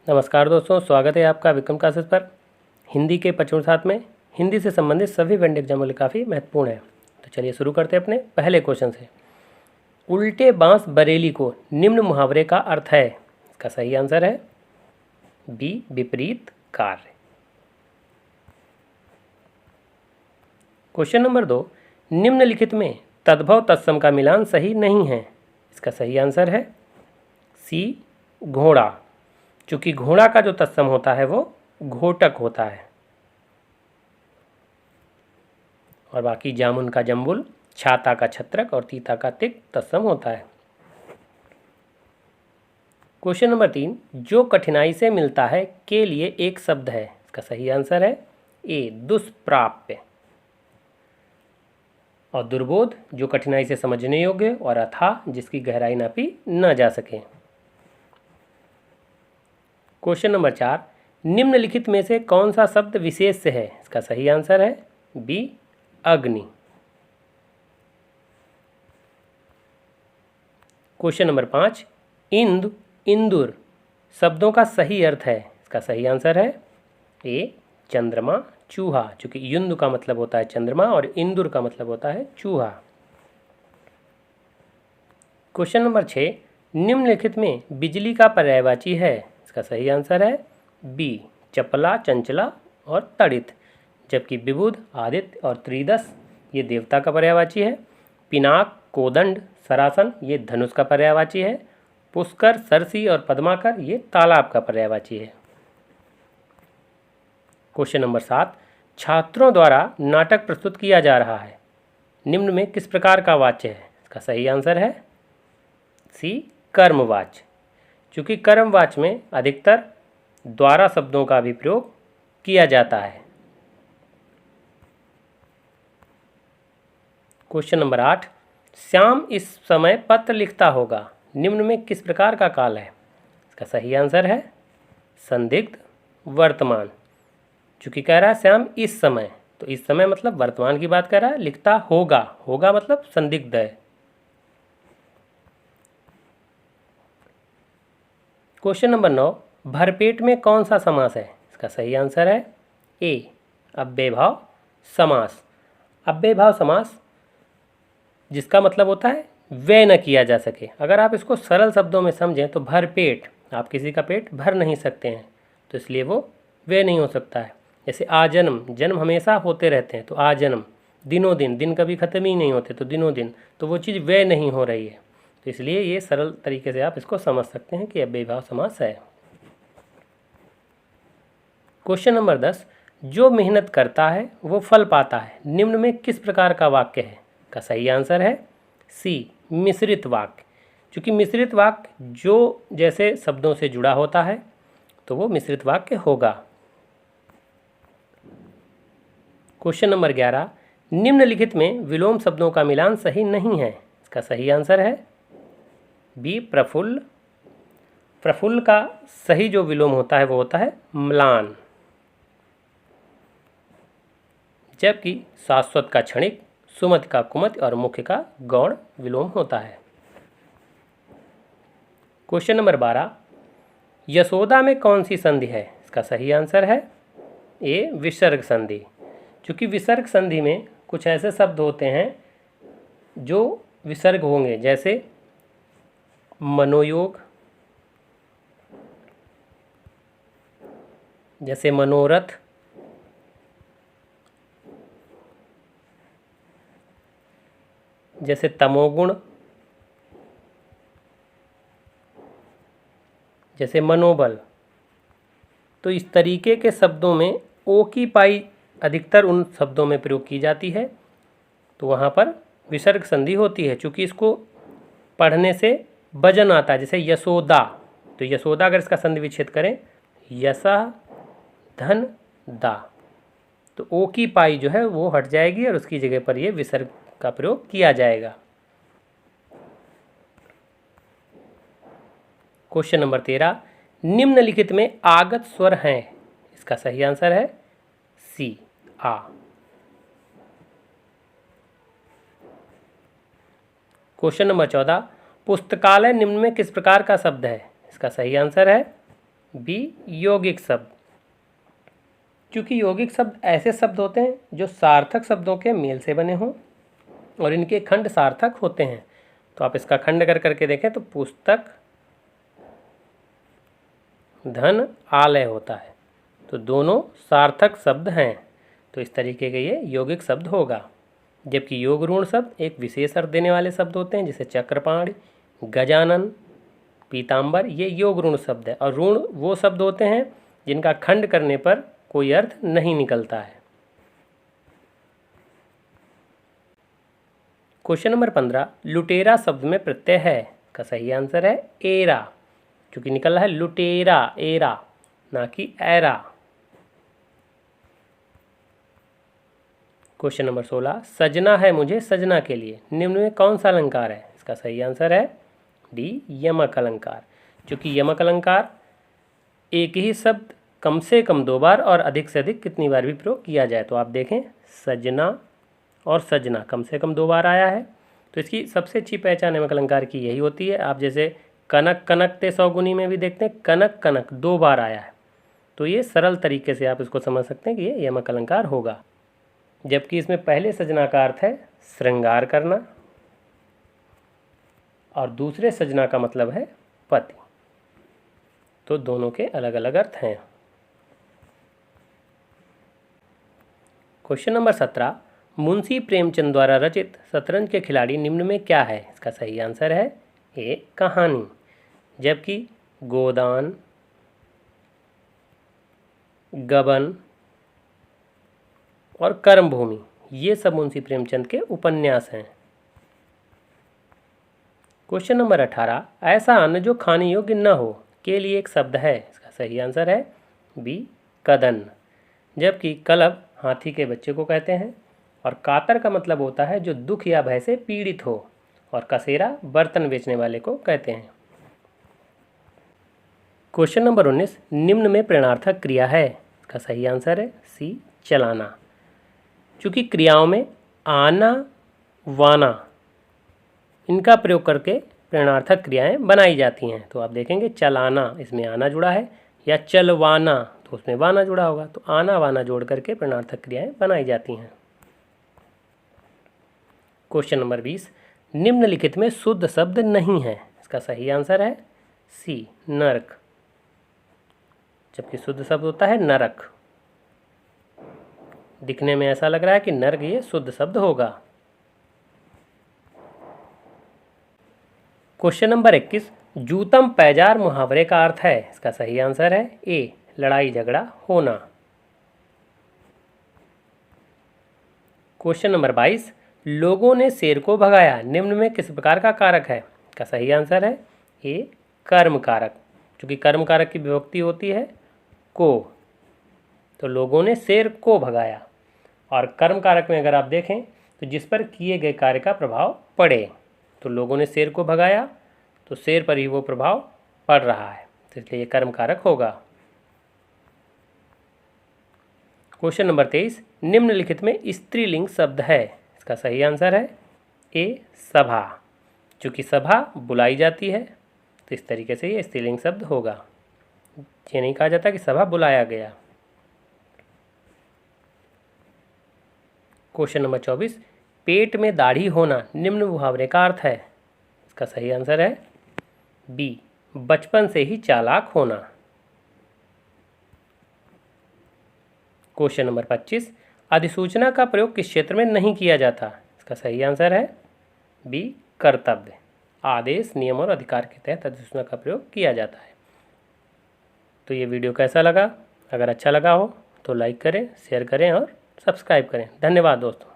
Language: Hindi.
नमस्कार दोस्तों, स्वागत है आपका विक्रम क्लासेस पर। हिंदी के 55 में हिंदी से संबंधित सभी वेंड एग्जाम लिए काफ़ी महत्वपूर्ण है। तो चलिए शुरू करते हैं अपने पहले क्वेश्चन से। उल्टे बांस बरेली को निम्न मुहावरे का अर्थ है। इसका सही आंसर है बी, विपरीत कार्य। क्वेश्चन नंबर 2, निम्नलिखित में तद्भव तत्सम का मिलान सही नहीं है। इसका सही आंसर है सी, घोड़ा। चूँकि घोड़ा का जो तत्सम होता है वो घोटक होता है और बाकी जामुन का जम्बुल, छाता का छत्रक और तीता का तिक तत्सम होता है। क्वेश्चन नंबर 3, जो कठिनाई से मिलता है के लिए एक शब्द है। इसका सही आंसर है ए, दुष्प्राप्य। और दुर्बोध जो कठिनाई से समझने योग्य और अथाह जिसकी गहराई नापी न जा सके। क्वेश्चन नंबर 4, निम्नलिखित में से कौन सा शब्द विशेष से है। इसका सही आंसर है बी, अग्नि। क्वेश्चन नंबर 5, इंदु, इंदुर शब्दों का सही अर्थ है। इसका सही आंसर है ए, चंद्रमा, चूहा। चूँकि युंदु का मतलब होता है चंद्रमा और इंदुर का मतलब होता है चूहा। क्वेश्चन नंबर 6, निम्नलिखित में बिजली का पर्यायवाची है। इसका सही आंसर है बी, चपला, चंचला और तड़ित। जबकि विबुध, आदित्य और त्रिदश ये देवता का पर्यायवाची है। पिनाक, कोदंड, सरासन ये धनुष का पर्यायवाची है। पुष्कर, सरसी और पद्माकर ये तालाब का पर्यायवाची है। क्वेश्चन नंबर 7, छात्रों द्वारा नाटक प्रस्तुत किया जा रहा है, निम्न में किस प्रकार का वाच्य है। इसका सही आंसर है सी, कर्मवाच्य। चूँकि कर्मवाच्य में अधिकतर द्वारा शब्दों का भी प्रयोग किया जाता है। क्वेश्चन नंबर 8, श्याम इस समय पत्र लिखता होगा, निम्न में किस प्रकार का काल है। इसका सही आंसर है संदिग्ध वर्तमान। चूँकि कह रहा है श्याम इस समय, तो इस समय मतलब वर्तमान की बात कर रहा है। लिखता होगा, होगा मतलब संदिग्ध है। क्वेश्चन नंबर 9, भरपेट में कौन सा समास है। इसका सही आंसर है ए, अव्ययभाव समास। अव्ययभाव समास जिसका मतलब होता है व्यय न किया जा सके। अगर आप इसको सरल शब्दों में समझें तो भरपेट, आप किसी का पेट भर नहीं सकते हैं, तो इसलिए वो व्यय नहीं हो सकता है। जैसे आजन्म, जन्म हमेशा होते रहते हैं, तो आजन्म, दिनों दिन, दिन कभी ख़त्म ही नहीं होते, तो दिनों दिन, तो वो चीज़ व्यय नहीं हो रही है। तो इसलिए ये सरल तरीके से आप इसको समझ सकते हैं कि अव्ययभाव समास है। क्वेश्चन नंबर 10, जो मेहनत करता है वो फल पाता है, निम्न में किस प्रकार का वाक्य है। का सही आंसर है सी, मिश्रित वाक्य। क्योंकि मिश्रित वाक्य जो जैसे शब्दों से जुड़ा होता है तो वो मिश्रित वाक्य होगा। क्वेश्चन नंबर 11, निम्नलिखित में विलोम शब्दों का मिलान सही नहीं है। इसका सही आंसर है बी, प्रफुल्ल। प्रफुल्ल का सही जो विलोम होता है वो होता है म्लान। जबकि शाश्वत का क्षणिक, सुमति का कुमति और मुख्य का गौण विलोम होता है। क्वेश्चन नंबर 12, यशोदा में कौन सी संधि है। इसका सही आंसर है ए, विसर्ग संधि। क्योंकि विसर्ग संधि में कुछ ऐसे शब्द होते हैं जो विसर्ग होंगे, जैसे मनोयोग, जैसे मनोरथ, जैसे तमोगुण, जैसे मनोबल। तो इस तरीके के शब्दों में ओ की पाई अधिकतर उन शब्दों में प्रयोग की जाती है, तो वहाँ पर विसर्ग संधि होती है। चूँकि इसको पढ़ने से वजन आता है, जैसे यशोदा, तो यशोदा अगर इसका संधि विच्छेद करें, यशा धन दा, तो ओ की पाई जो है वो हट जाएगी और उसकी जगह पर ये विसर्ग का प्रयोग किया जाएगा। क्वेश्चन नंबर 13, निम्नलिखित में आगत स्वर हैं। इसका सही आंसर है सी, आ। क्वेश्चन नंबर 14, पुस्तकालय निम्न में किस प्रकार का शब्द है। इसका सही आंसर है बी यौगिक शब्द। क्योंकि यौगिक शब्द ऐसे शब्द होते हैं जो सार्थक शब्दों के मेल से बने हों और इनके खंड सार्थक होते हैं। तो आप इसका खंड कर करके देखें तो पुस्तक, धन, आलय होता है। तो दोनों सार्थक शब्द हैं, तो इस तरीके के ये यौगिक शब्द होगा। जबकि योग ऋण शब्द एक विशेष अर्थ देने वाले शब्द होते हैं, जैसे चक्रपाणि, गजानन, पीताम्बर, ये योग ऋण शब्द है। और ऋण वो शब्द होते हैं जिनका खंड करने पर कोई अर्थ नहीं निकलता है। क्वेश्चन नंबर 15, लुटेरा शब्द में प्रत्यय है, का सही आंसर है एरा, क्योंकि निकल रहा है लुटेरा, एरा, ना कि एरा। क्वेश्चन नंबर 16, सजना है मुझे सजना के लिए, निम्न में कौन सा अलंकार है? इसका सही आंसर है डी, यमक अलंकार। क्योंकि यमक अलंकार एक ही शब्द कम से कम 2 बार और अधिक से अधिक कितनी बार भी प्रयोग किया जाए। तो आप देखें, सजना और सजना कम से कम 2 बार आया है, तो इसकी सबसे अच्छी पहचान यमक अलंकार की यही होती है। आप जैसे कनक कनक ते सौगुनी में भी देखते हैं कनक कनक 2 बार आया है, तो ये सरल तरीके से आप इसको समझ सकते हैं कि ये यमक अलंकार होगा। जबकि इसमें पहले सजना का अर्थ है श्रृंगार करना और दूसरे सजना का मतलब है पति, तो दोनों के अलग अलग अर्थ हैं। क्वेश्चन नंबर 17, मुंशी प्रेमचंद द्वारा रचित शतरंज के खिलाड़ी निम्न में क्या है? इसका सही आंसर है ए, कहानी। जबकि गोदान, गबन और कर्मभूमि ये सब मुंशी प्रेमचंद के उपन्यास हैं। क्वेश्चन नंबर 18, ऐसा अन्न जो खाने योग्य न हो के लिए एक शब्द है। इसका सही आंसर है बी, कदन। जबकि कलब हाथी के बच्चे को कहते हैं और कातर का मतलब होता है जो दुख या भय से पीड़ित हो, और कसेरा बर्तन बेचने वाले को कहते हैं। क्वेश्चन नंबर 19, निम्न में प्रेरणार्थक क्रिया है। इसका सही आंसर है सी, चलाना। चूँकि क्रियाओं में आना, वाना इनका प्रयोग करके प्रेरणार्थक क्रियाएं बनाई जाती हैं। तो आप देखेंगे चलाना, इसमें आना जुड़ा है, या चलवाना तो उसमें वाना जुड़ा होगा। तो आना वाना जोड़ करके प्रेरणार्थक क्रियाएं बनाई जाती हैं। क्वेश्चन नंबर 20, निम्नलिखित में शुद्ध शब्द नहीं है। इसका सही आंसर है सी, नरक। जबकि शुद्ध शब्द होता है नरक। दिखने में ऐसा लग रहा है कि नरक ये शुद्ध शब्द होगा। क्वेश्चन नंबर 21, जूतम पैजार मुहावरे का अर्थ है। इसका सही आंसर है ए, लड़ाई झगड़ा होना। क्वेश्चन नंबर 22, लोगों ने शेर को भगाया, निम्न में किस प्रकार का कारक है? इसका सही आंसर है ए, कर्म कारक। क्योंकि कर्म कारक की विभक्ति होती है को, तो लोगों ने शेर को भगाया। और कर्म कारक में अगर आप देखें तो जिस पर किए गए कार्य का प्रभाव पड़े, तो लोगों ने शेर को भगाया तो शेर पर ही वो प्रभाव पड़ रहा है, तो इसलिए ये कर्म कारक होगा। क्वेश्चन नंबर 23, निम्नलिखित में स्त्रीलिंग शब्द है। इसका सही आंसर है ए, सभा। चूँकि सभा बुलाई जाती है तो इस तरीके से ये स्त्रीलिंग शब्द होगा। ये नहीं कहा जाता कि सभा बुलाया गया। क्वेश्चन नंबर 24, पेट में दाढ़ी होना निम्न मुहावरे का अर्थ है। इसका सही आंसर है बी, बचपन से ही चालाक होना। क्वेश्चन नंबर 25, अधिसूचना का प्रयोग किस क्षेत्र में नहीं किया जाता? इसका सही आंसर है बी, कर्तव्य। आदेश, नियम और अधिकार के तहत अधिसूचना का प्रयोग किया जाता है। तो ये वीडियो कैसा लगा? अगर अच्छा लगा हो तो लाइक करें, शेयर करें और सब्सक्राइब करें। धन्यवाद दोस्तों।